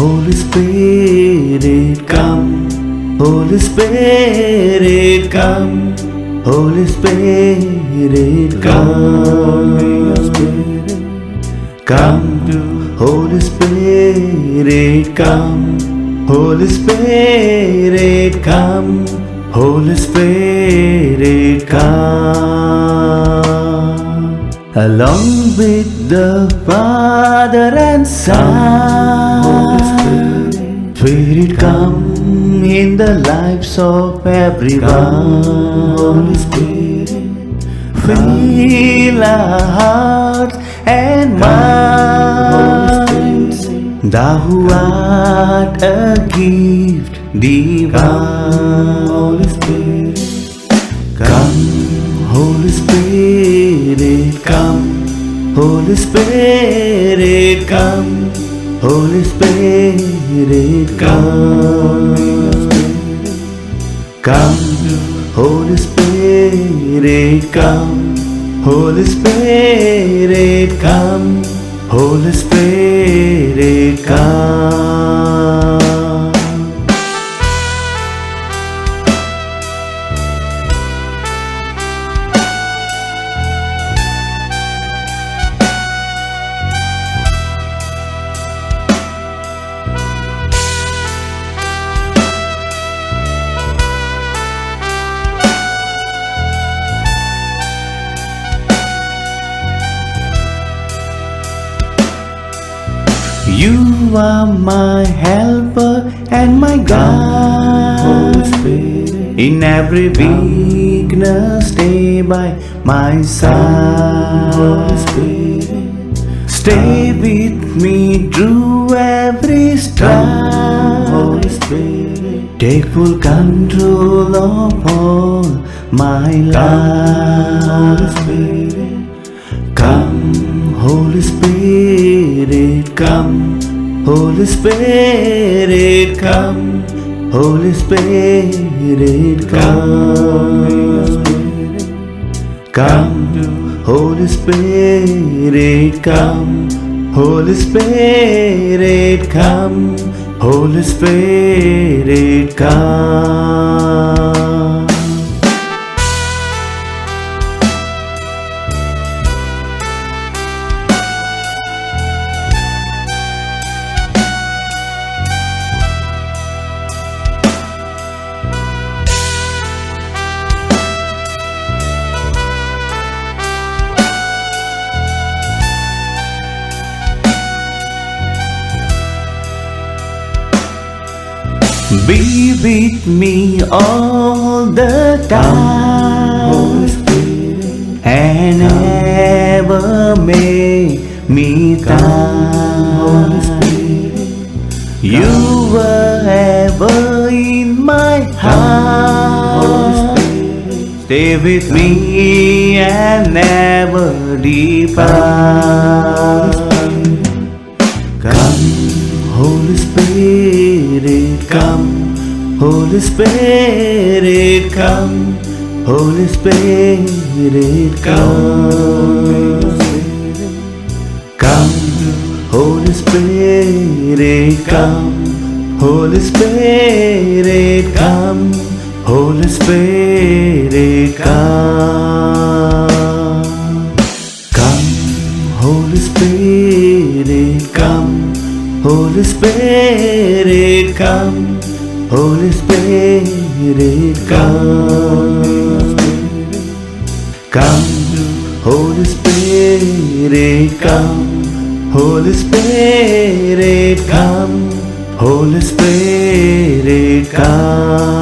Holy Spirit, come. Holy Spirit, come. Holy Spirit, come. Come to Holy Spirit, come. Holy Spirit, come. Holy Spirit, come. Along with the Father and Son, Holy Spirit, come in the lives of everyone. Holy Spirit, fill our hearts and minds. Thou who art a gift divine. Holy Spirit, come. Holy Spirit, come. Holy Spirit, come. Holy Spirit, come. Come. Holy Spirit, come. Holy Spirit, come. Holy Spirit, come. You are my helper and my guide. In every weakness, stay by my side. Stay with me through every stride. Take full control of all my life. Come, Holy Spirit, come. Holy Spirit, come. Holy Spirit, come. Come, Holy Spirit, come. Holy Spirit, come. Holy Spirit, come. Be with me all the time, and ever make me time. You were ever in my heart. Stay with me and never depart. Come, Holy Spirit, come. Holy Spirit, come. Holy Spirit, come. Come, Holy Spirit, come. Holy Spirit, come. Holy Spirit, come. Come, Holy Spirit, come. Holy Spirit, come. Holy Spirit, come. Come, Holy Spirit, come. Holy Spirit, come. Holy Spirit, come.